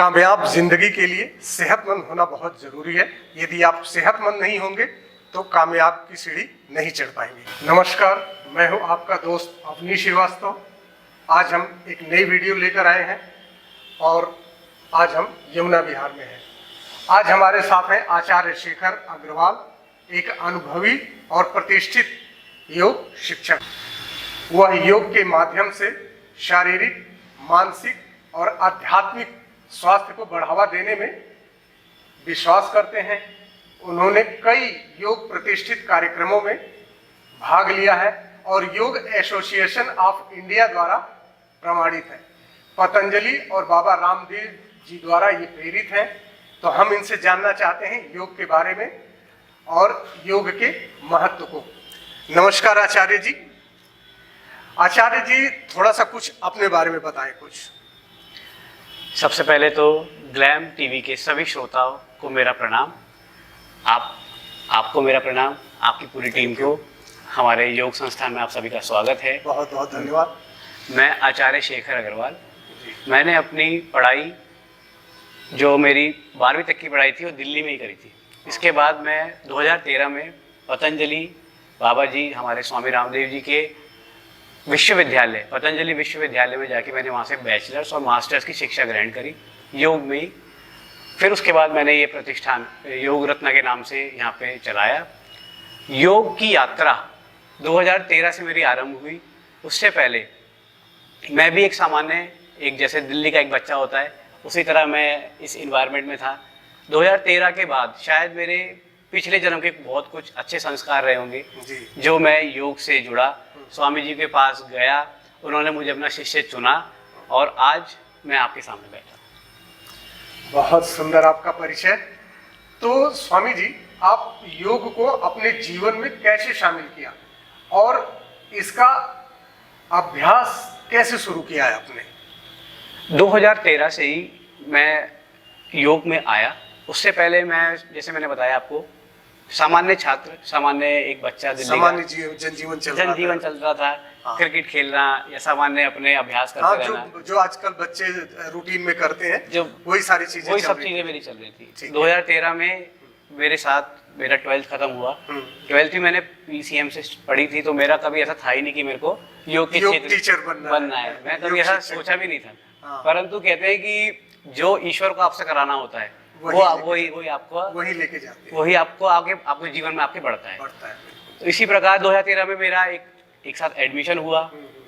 कामयाब जिंदगी के लिए सेहतमंद होना बहुत जरूरी है। यदि आप सेहतमंद नहीं होंगे तो कामयाब की सीढ़ी नहीं चढ़ पाएंगे। नमस्कार, मैं हूं आपका दोस्त अवनीश श्रीवास्तव। आज हम एक नई वीडियो लेकर आए हैं और आज हम यमुना विहार में हैं। आज हमारे साथ हैं आचार्य शेखर अग्रवाल, एक अनुभवी और प्रतिष्ठित योग शिक्षक। वह योग के माध्यम से शारीरिक, मानसिक और आध्यात्मिक स्वास्थ्य को बढ़ावा देने में विश्वास करते हैं। उन्होंने कई योग प्रतिष्ठित कार्यक्रमों में भाग लिया है और योग एसोसिएशन ऑफ इंडिया द्वारा प्रमाणित है। पतंजलि और बाबा रामदेव जी द्वारा ये प्रेरित हैं। तो हम इनसे जानना चाहते हैं योग के बारे में और योग के महत्व को। नमस्कार आचार्य जी। आचार्य जी, थोड़ा सा कुछ अपने बारे में बताएं कुछ। सबसे पहले तो ग्लैम टीवी के सभी श्रोताओं को मेरा प्रणाम। आपको मेरा प्रणाम, आपकी पूरी टीम को हमारे योग संस्थान में आप सभी का स्वागत है। बहुत बहुत धन्यवाद। मैं आचार्य शेखर अग्रवाल। मैंने अपनी पढ़ाई, जो मेरी 12वीं तक की पढ़ाई थी, वो दिल्ली में ही करी थी। इसके बाद मैं 2013 में पतंजलि बाबा जी, हमारे स्वामी रामदेव जी के विश्वविद्यालय, पतंजलि विश्वविद्यालय में जाके मैंने वहाँ से बैचलर्स और मास्टर्स की शिक्षा ग्रहण करी योग में ही। फिर उसके बाद मैंने ये प्रतिष्ठान योग रत्न के नाम से यहाँ पे चलाया। योग की यात्रा 2013 से मेरी आरंभ हुई। उससे पहले मैं भी एक सामान्य, एक जैसे दिल्ली का एक बच्चा होता है, उसी तरह मैं इस इन्वायरमेंट में था। 2013 के बाद शायद मेरे पिछले जन्म के बहुत कुछ अच्छे संस्कार रहे होंगे जो मैं योग से जुड़ा, स्वामी जी के पास गया, उन्होंने मुझे अपना शिष्य चुना और आज मैं आपके सामने बैठा। बहुत सुंदर आपका परिचय। तो स्वामी जी, आप योग को अपने जीवन में कैसे शामिल किया और इसका अभ्यास कैसे शुरू किया है आपने? 2013 से ही मैं योग में आया। उससे पहले मैं, जैसे मैंने बताया आपको, सामान्य छात्र, सामान्य एक बच्चा, सामान्य जनजीवन चल रहा था। हाँ। क्रिकेट खेलना या सामान्य अपने अभ्यास करते रहना, जो आजकल बच्चे रूटीन में करते हैं, जो वही सारी चीजें, वही सब चीजें मेरी चल रही थी। 2013 में मेरे साथ मेरा 12th खत्म हुआ। 12th में मैंने PCM से पढ़ी थी, तो मेरा कभी ऐसा था ही नहीं कि मेरे को योग के क्षेत्र टीचर बनना है। मैं कभी ऐसा सोचा भी नहीं था। परंतु कहते हैं कि जो ईश्वर को आपसे कराना होता है वही आपको लेके जाते हैं, वही आपको आगे आपके जीवन में आपके बढ़ता है। तो इसी प्रकार 2013 में मेरा एक साथ एडमिशन हुआ।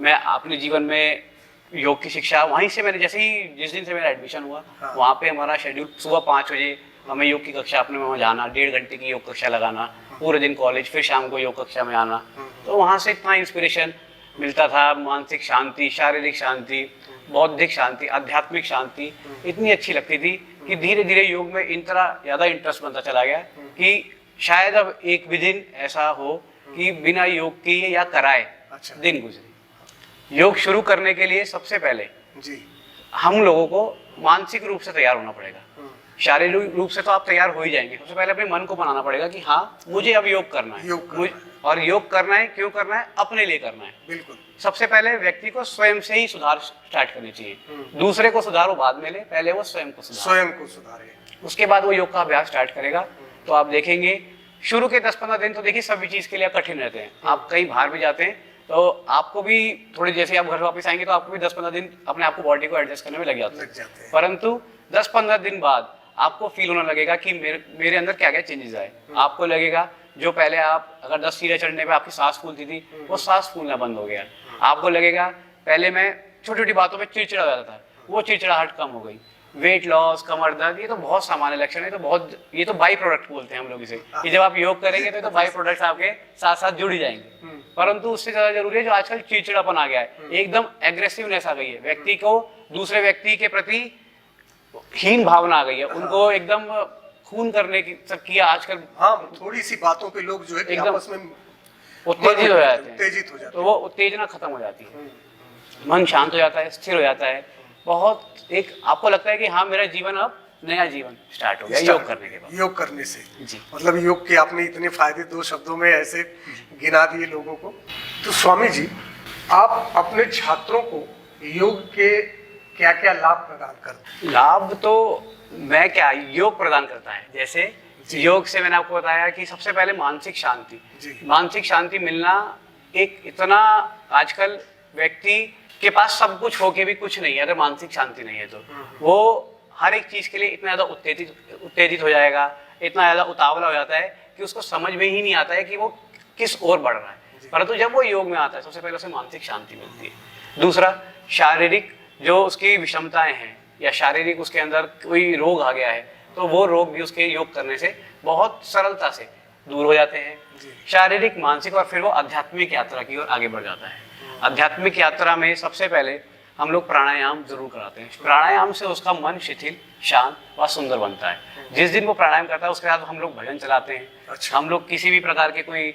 मैं अपने जीवन में योग की शिक्षा वहीं से मैंने, जैसे ही जिस दिन से मेरा एडमिशन हुआ, वहाँ पे हमारा शेड्यूल सुबह 5 बजे हमें योग की कक्षा, अपने वहाँ जाना, 1.5 घंटे की योग कक्षा लगाना, पूरे दिन कॉलेज, फिर शाम को योग कक्षा में आना। तो वहाँ से इतना इंस्पिरेशन मिलता था, मानसिक शांति, शारीरिक शांति, बौद्धिक शांति, आध्यात्मिक शांति इतनी अच्छी लगती थी कि धीरे धीरे योग में इन तरह ज़्यादा इंटरेस्ट बनता चला गया कि शायद अब एक भी दिन ऐसा हो कि बिना योग किए या कराए दिन गुजरे। योग शुरू करने के लिए सबसे पहले हम लोगों को मानसिक रूप से तैयार होना पड़ेगा। शारीरिक रूप से तो आप तैयार हो ही जाएंगे। सबसे पहले अपने मन को बनाना पड़ेगा कि हाँ, मुझे अब योग करना है। और योग करना है, क्यों करना है? अपने लिए करना है। बिल्कुल। सबसे पहले व्यक्ति को स्वयं से ही सुधार स्टार्ट करनी चाहिए। दूसरे को सुधारो बाद में ले, पहले वो स्वयं को सुधारे। उसके बाद वो योग का अभ्यास स्टार्ट करेगा। तो आप देखेंगे शुरू के 10-15 दिन तो देखिए सभी चीज के लिए कठिन रहते हैं। आप कहीं बाहर भी जाते हैं तो आपको भी थोड़ी, जैसे आप घर वापस आएंगे तो आपको भी 10-15 दिन अपने आप को बॉडी को एडजस्ट करने में लग जाते हैं। परंतु 10-15 दिन बाद आपको फील होने लगेगा कि मेरे अंदर क्या क्या चेंजेस आए। आपको लगेगा जो पहले आप अगर 10 सीढ़ियां चढ़ने पे आपकी सांस फूलती थी, वो सांस फूलना बंद हो गया। आपको लगेगा पहले मैं छोटी छोटी बातों में चिड़चिड़ा हो जाता था, वो चिड़चिड़ाहट कम हो गई। वेट लॉस, कमर दर्द, ये तो बहुत सामान्य लक्षण है। ये तो बाई प्रोडक्ट बोलते हैं हम लोग इसे, कि जब आप योग करेंगे तो बाई प्रोडक्ट्स आपके साथ साथ जुड़ ही जाएंगे। परंतु उससे ज्यादा जरूरी है जो आजकल चिड़चिड़ापन आ गया है, एकदम एग्रेसिवनेस आ गई है, व्यक्ति को दूसरे व्यक्ति के प्रति हीन भावना आ गई है, उनको एकदम खून करने की सब किया आजकल। थोड़ी सी बातों पे लोग जो है एकदम आपस में उत्तेजित हो जाते हैं, तो वो उत्तेजना खत्म हो जाती है, मन शांत हो जाता है, स्थिर हो जाता है। बहुत एक आपको लगता है कि हाँ, मेरा जीवन अब नया जीवन स्टार्ट हो गया योग करने के बाद, योग करने से। जी, मतलब योग के आपने इतने फायदे 2 शब्दों में ऐसे गिना दिए लोगों को। तो स्वामी जी, आप अपने छात्रों को योग के क्या क्या लाभ प्रदान करता है? लाभ तो मैं क्या योग प्रदान करता है। जैसे योग से मैंने आपको बताया कि सबसे पहले मानसिक शांति, मानसिक शांति मिलना एक इतना, आजकल व्यक्ति के पास सब कुछ हो के भी कुछ नहीं है, अगर मानसिक शांति नहीं है तो वो हर एक चीज के लिए इतना ज्यादा उत्तेजित हो जाएगा, इतना ज्यादा उतावला हो जाता है कि उसको समझ में ही नहीं आता है कि वो किस ओर बढ़ रहा है। परंतु जब वो योग में आता है सबसे पहले उसे मानसिक शांति मिलती है। दूसरा, शारीरिक जो उसकी विषमताएं हैं या शारीरिक उसके अंदर कोई रोग आ गया है तो वो रोग भी उसके योग करने से बहुत सरलता से दूर हो जाते हैं। शारीरिक, मानसिक, और फिर वो आध्यात्मिक यात्रा की ओर आगे बढ़ जाता है। आध्यात्मिक यात्रा में सबसे पहले हम लोग प्राणायाम जरूर कराते हैं। प्राणायाम से उसका मन शिथिल, शांत व सुंदर बनता है। जिस दिन वो प्राणायाम करता है उसके साथ हम लोग भजन चलाते हैं। अच्छा। हम लोग किसी भी प्रकार के कोई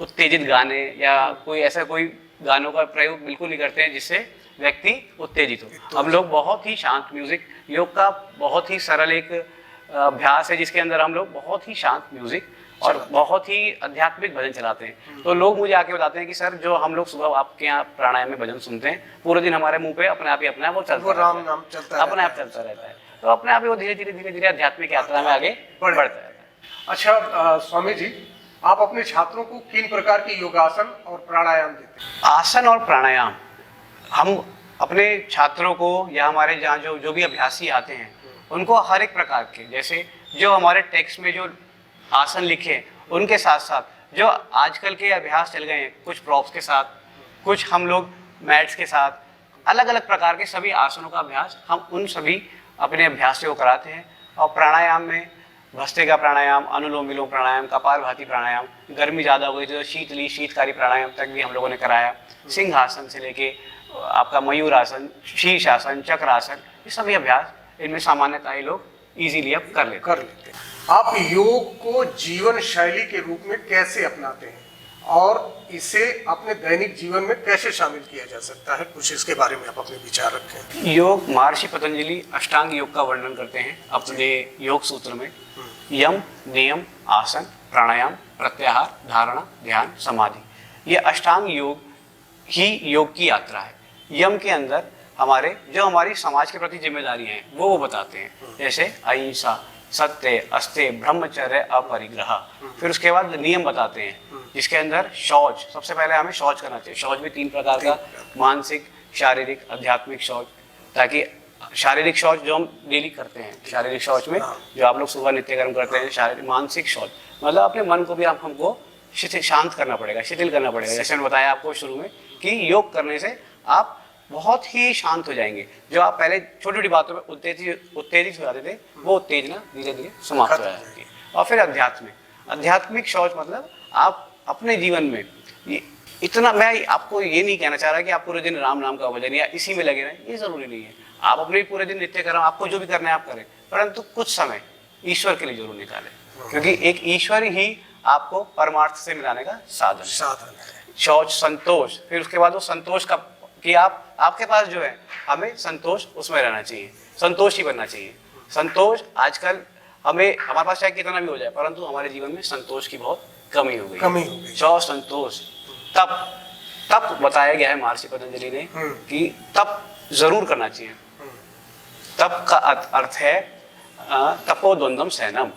उत्तेजित गाने या कोई ऐसा कोई गानों का प्रयोग बिल्कुल नहीं करते हैं जिससे व्यक्ति उत्तेजित हो। हम लोग बहुत ही शांत म्यूजिक, योग का बहुत ही सरल एक अभ्यास है जिसके अंदर हम लोग बहुत ही शांत म्यूजिक और बहुत ही आध्यात्मिक भजन चलाते हैं। तो लोग मुझे आके बताते हैं कि सर जो हम लोग सुबह आपके यहाँ प्राणायाम में भजन सुनते हैं पूरे दिन हमारे मुंह पे अपने आप ही वो चलता राम नाम चलता अपने आप चलता रहता है। तो अपने आप ही वो धीरे धीरे आध्यात्मिक यात्रा में आगे बढ़ता है। अच्छा स्वामी जी, आप अपने छात्रों को किन प्रकार के योगासन और प्राणायाम देते हैं? आसन और प्राणायाम हम अपने छात्रों को या हमारे जहाँ जो भी अभ्यासी आते हैं उनको हर एक प्रकार के, जैसे जो हमारे टेक्स्ट में जो आसन लिखे उनके साथ साथ जो आजकल के अभ्यास चल गए हैं, कुछ प्रॉप्स के साथ, कुछ हम लोग मैट्स के साथ, अलग अलग प्रकार के सभी आसनों का अभ्यास हम उन सभी अपने अभ्यासियों को कराते हैं। और प्राणायाम में भस्त्रिका प्राणायाम, अनुलोम विलोम प्राणायाम, कपालभाति प्राणायाम, गर्मी ज़्यादा हो गई तो शीतकारी प्राणायाम तक भी हम लोगों ने कराया। सिंहासन से लेके आपका मयूरासन, शीर्षासन, चक्रासन, ये सभी अभ्यास इनमें सामान्यतः ही लोग इजीली अब कर लेते हैं। आप योग को जीवन शैली के रूप में कैसे अपनाते हैं और इसे अपने दैनिक जीवन में कैसे शामिल किया जा सकता है, कुछ इसके बारे में आप अपने विचार रखें। योग, महर्षि पतंजलि अष्टांग योग का वर्णन करते हैं अपने योग सूत्र में। यम, नियम, आसन, प्राणायाम, प्रत्याहार, धारणा, ध्यान, समाधि, ये अष्टांग योग ही योग की यात्रा है। यम के अंदर हमारी समाज के प्रति जिम्मेदारी है वो बताते हैं, जैसे अहिंसा, सत्य, अस्तेय, ब्रह्मचर्य, अपरिग्रह। फिर उसके बाद नियम बताते हैं जिसके अंदर शौच, सबसे पहले हमें शौच करना चाहिए। शौच भी 3 प्रकार का, मानसिक, शारीरिक, आध्यात्मिक शौच। ताकि शारीरिक शौच जो हम डेली करते हैं, शारीरिक शौच में जो आप लोग सुबह नित्य कर्म करते हैं, शारीरिक, मानसिक शौच मतलब अपने मन को भी हमको शांत करना पड़ेगा, शिथिल करना पड़ेगा। जैसे मैंने बताया आपको शुरू में कि योग करने से आप बहुत ही शांत हो जाएंगे। जो आप पहले छोटी छोटी बातों में उत्तेजित हो जाते थे वो उत्तेजना धीरे धीरे समाप्त हो जाती है। और फिर आध्यात्मिक शौच मतलब आप अपने जीवन में इतना, मैं आपको ये नहीं कहना चाह रहा कि आप पूरे दिन राम नाम का भजन या इसी में लगे रहें, ये जरूरी नहीं है। आप अपने पूरे दिन नित्य कर्म, आपको जो भी करना है आप करें, परंतु कुछ समय ईश्वर के लिए जरूर निकालें, क्योंकि एक ईश्वर ही आपको परमार्थ से मिलाने का साधन है। शौच, संतोष, फिर उसके बाद वो संतोष का कि आपके पास जो है हमें संतोष उसमें रहना चाहिए, संतोष ही बनना चाहिए। संतोष आजकल हमारे पास चाहे कितना भी हो जाए परंतु हमारे जीवन में संतोष की बहुत कमी हो गई। शौच, संतोष, तप बताया गया है महर्षि पतंजलि ने कि तप जरूर करना चाहिए। तप का अर्थ है तपोद्वंद्वम सैनम।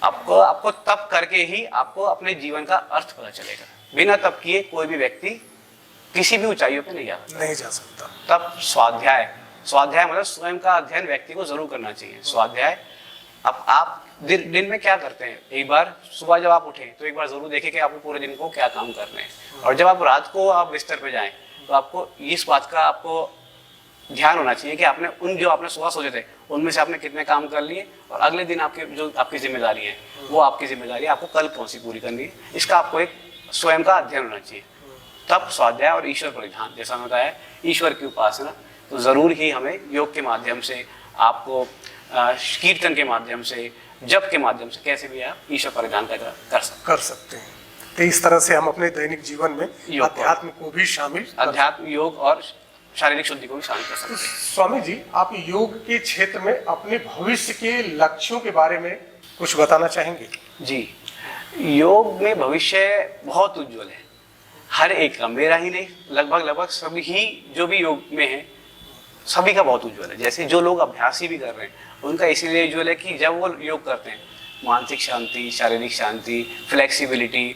आपको तप करके ही आपको अपने जीवन का अर्थ पता चलेगा। बिना तप किए कोई भी व्यक्ति किसी भी ऊंचाइयों पे नहीं जा सकता। तब स्वाध्याय मतलब स्वयं का अध्ययन व्यक्ति को जरूर करना चाहिए। स्वाध्याय, अब आप दिन में क्या करते हैं, एक बार सुबह जब आप उठें तो एक बार जरूर देखें कि आपको पूरे दिन को क्या काम करने हैं। और जब आप रात को आप बिस्तर पे जाएं तो आपको इस बात का आपको ध्यान होना चाहिए कि आपने जो आपने सुबह सोचे थे उनमें से आपने कितने काम कर लिए और अगले दिन आपकी जिम्मेदारी है वो आपकी जिम्मेदारी है, आपको कल कौन सी पूरी करनी है, इसका आपको एक स्वयं का अध्ययन होना चाहिए। तब स्वाध्याय और ईश्वर परिधान, जैसा मैंने बताया ईश्वर की उपासना, तो जरूर ही हमें योग के माध्यम से, आपको कीर्तन के माध्यम से, जप के माध्यम से कैसे भी आप ईश्वर परिधान कर सकते हैं। तो इस तरह से हम अपने दैनिक जीवन में अध्यात्म को भी अध्यात्म, योग और शारीरिक शुद्धि को भी शामिल कर सकते हैं। स्वामी जी, आप योग के क्षेत्र में अपने भविष्य के लक्ष्यों के बारे में कुछ बताना चाहेंगे? जी, योग में भविष्य बहुत उज्जवल है। हर एक का, मेरा ही नहीं, लगभग सभी ही जो भी योग में है सभी का बहुत उज्जवल है। जैसे जो लोग अभ्यास ही भी कर रहे हैं उनका इसीलिए उज्जवल है कि जब वो योग करते हैं मानसिक शांति, शारीरिक शांति, फ्लेक्सिबिलिटी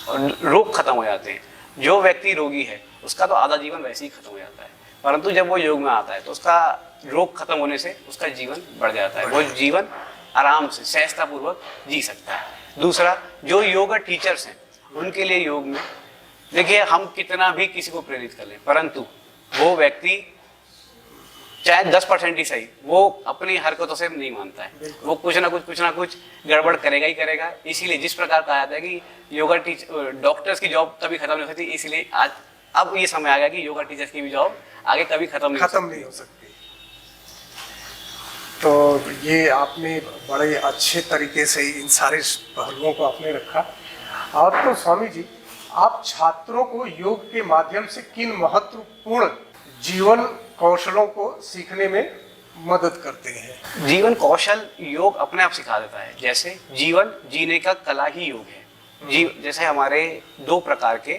और रोग खत्म हो जाते हैं। जो व्यक्ति रोगी है उसका तो आधा जीवन वैसे ही खत्म हो जाता है, परंतु जब वो योग में आता है तो उसका रोग खत्म होने से उसका जीवन बढ़ जाता है, वो जीवन आराम से सहजतापूर्वक जी सकता है। दूसरा, जो योगा टीचर्स हैं उनके लिए योग में देखिए हम कितना भी किसी को प्रेरित कर लें, परंतु वो व्यक्ति चाहे 10% ही सही, वो अपनी हरकतों से नहीं मानता है, वो कुछ ना कुछ गड़बड़ करेगा ही करेगा। इसीलिए जिस प्रकार कहा जाता है कि योगा डॉक्टर्स की जॉब कभी खत्म नहीं हो सकती, इसलिए आज अब ये समय आ गया कि योगा टीचर्स की भी जॉब आगे कभी खत्म नहीं हो सकती। तो ये आपने बड़े अच्छे तरीके से इन सारे पहलुओं को आपने रखा। और तो स्वामी जी, आप छात्रों को योग के माध्यम से किन महत्वपूर्ण जीवन कौशलों को सीखने में मदद करते हैं? जीवन कौशल योग अपने आप सिखा देता है। जैसे जीवन जीने का कला ही योग है। जैसे हमारे दो प्रकार के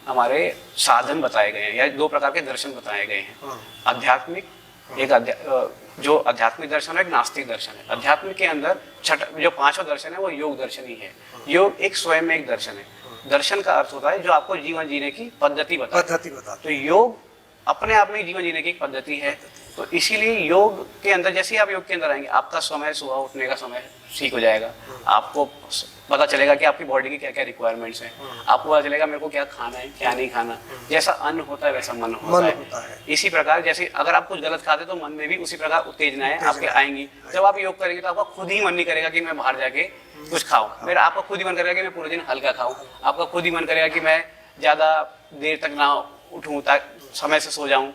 हमारे साधन बताए गए हैं या दो प्रकार के दर्शन बताए गए हैं, आध्यात्मिक, एक जो आध्यात्मिक दर्शन है, एक नास्तिक दर्शन है। आध्यात्मिक के अंदर जो पांचवा दर्शन है वो योग दर्शन ही है। योग एक स्वयं में एक दर्शन है। दर्शन का अर्थ होता है जो आपको जीवन जीने की पद्धति बताता है। तो योग अपने आप में जीवन जीने की एक पद्धति है। तो इसीलिए योग के अंदर जैसे ही आप योग के अंदर आएंगे आपका समय, सुबह उठने का समय ठीक हो जाएगा। आपको पता चलेगा कि आपकी बॉडी की क्या क्या रिक्वायरमेंट्स हैं। आपको पता चलेगा मेरे को क्या खाना है, क्या नहीं खाना। जैसा अन्न होता है वैसा मन होता है। इसी प्रकार जैसे अगर आप कुछ गलत खाते तो मन में भी उसी प्रकार उत्तेजनाएं आपके आएंगी। जब आप योग करेंगे तो आपका खुद ही मन नहीं करेगा कि मैं बाहर जाके कुछ खाऊं, मेरा आपका खुद ही मन करेगा कि मैं पूरे दिन हल्का खाऊं। आपका खुद ही मन करेगा कि मैं ज्यादा देर तक ना उठूं, समय से सो जाऊं।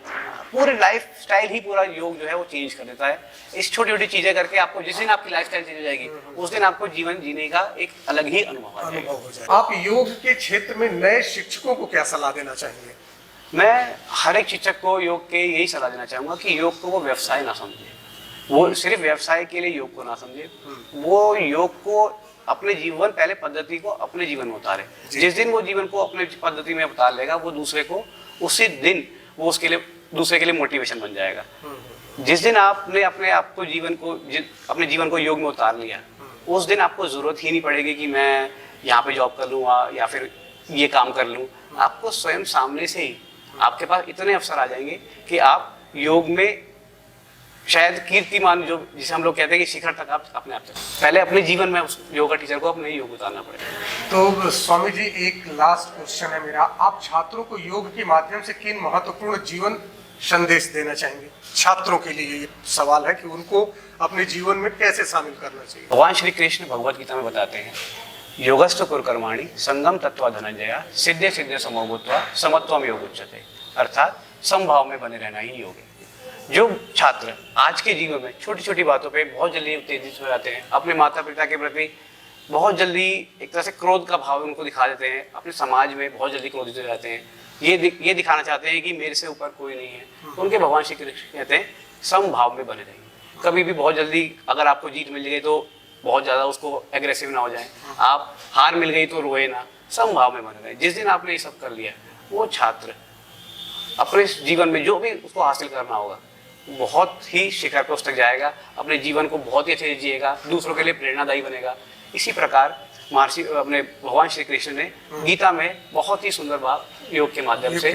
पूरे लाइफ स्टाइल ही पूरा योग जो है वो चेंज कर देता है। इस छोटी छोटी चीजें करके आपको जिस दिन आपकी लाइफ स्टाइल चेंज हो जाएगी उस दिन आपको जीवन जीने का एक अलग ही अनुभव आ जाएगा। आप योग के क्षेत्र में नए शिक्षकों को क्या सलाह देना चाहेंगे? मैं हर एक शिक्षक को योग के यही सलाह देना चाहूंगा कि योग को वो व्यवसाय ना समझे, वो सिर्फ व्यवसाय के लिए योग को ना समझे, वो योग को अपने जीवन पहले पद्धति को अपने जीवन में उतारे। जिस दिन वो जीवन को अपने पद्धति में उतार लेगा वो दूसरे को उसी दिन वो उसके लिए दूसरे के लिए मोटिवेशन बन जाएगा। जिस दिन आपने अपने आप को अपने जीवन को योग में उतार लिया उस दिन आपको जरूरत ही नहीं पड़ेगी कि मैं यहाँ पे जॉब कर लूँ या फिर ये काम कर लूँ। आपको स्वयं सामने से ही आपके पास इतने अवसर आ जाएंगे कि आप योग में शायद कीर्तिमान जो जिसे हम लोग कहते हैं कि शिखर तक आप अपने आप तक पहले अपने जीवन में उस योगा टीचर को अपने योग उतारना पड़ेगा। तो स्वामी जी, एक लास्ट क्वेश्चन है मेरा। आप छात्रों को योग के माध्यम से किन महत्वपूर्ण जीवन संदेश देना चाहेंगे? छात्रों के लिए ये सवाल है कि उनको अपने जीवन में कैसे शामिल करना चाहिए। भगवान श्री कृष्ण भगवत गीता में बताते हैं, योगस्तु कुरुकर्माणि संगम तत्वा धनंजया सिद्धे सिद्धे समो भूत्वा समत्वम योग उच्यते। अर्थात समभाव में बने रहना ही योग है। जो छात्र आज के जीवन में छोटी छोटी बातों पे बहुत जल्दी उत्तेजित हो जाते हैं, अपने माता पिता के प्रति बहुत जल्दी एक तरह से क्रोध का भाव उनको दिखा देते हैं, अपने समाज में बहुत जल्दी क्रोधित हो जाते हैं, ये दिखाना चाहते हैं कि मेरे से ऊपर कोई नहीं है, तो उनके भगवान श्री कृष्ण कहते हैं समभाव में बने रहिए। कभी भी बहुत जल्दी अगर आपको जीत मिल गई तो बहुत ज़्यादा उसको एग्रेसिव ना हो जाए, आप हार मिल गई तो रोए ना, समभाव में बने रहे। जिस दिन आपने ये सब कर लिया वो छात्र अपने जीवन में जो भी उसको हासिल करना होगा बहुत ही शिखर पर उस तक जाएगा, अपने जीवन को बहुत ही अच्छे से जिएगा, दूसरों के लिए प्रेरणादायी बनेगा। इसी प्रकार महर्षि अपने भगवान श्री कृष्ण ने गीता में बहुत ही सुंदर बात योग के माध्यम से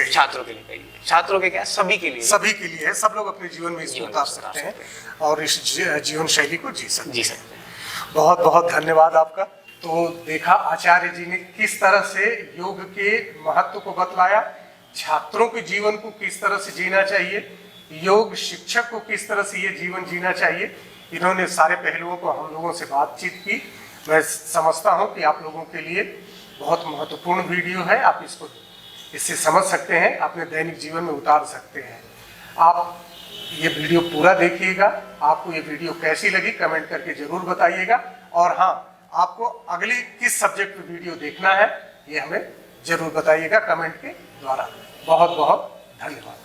छात्रों के लिए कही है। छात्रों के क्या, सभी के लिए है। सब लोग अपने जीवन में इसको उतार सकते हैं और इस जीवन शैली को जी सकते हैं। बहुत बहुत धन्यवाद आपका। तो देखा आचार्य जी ने किस तरह से योग के महत्व को बतलाया, छात्रों के जीवन को किस तरह से जीना चाहिए, योग शिक्षक को किस तरह से ये जीवन जीना चाहिए। इन्होंने सारे पहलुओं को हम लोगों से बातचीत की। मैं समझता हूँ कि आप लोगों के लिए बहुत महत्वपूर्ण वीडियो है। आप इससे समझ सकते हैं, अपने दैनिक जीवन में उतार सकते हैं। आप ये वीडियो पूरा देखिएगा। आपको ये वीडियो कैसी लगी कमेंट करके जरूर बताइएगा। और हाँ, आपको अगली किस सब्जेक्ट पे वीडियो देखना है ये हमें जरूर बताइएगा कमेंट के द्वारा। बहुत बहुत धन्यवाद।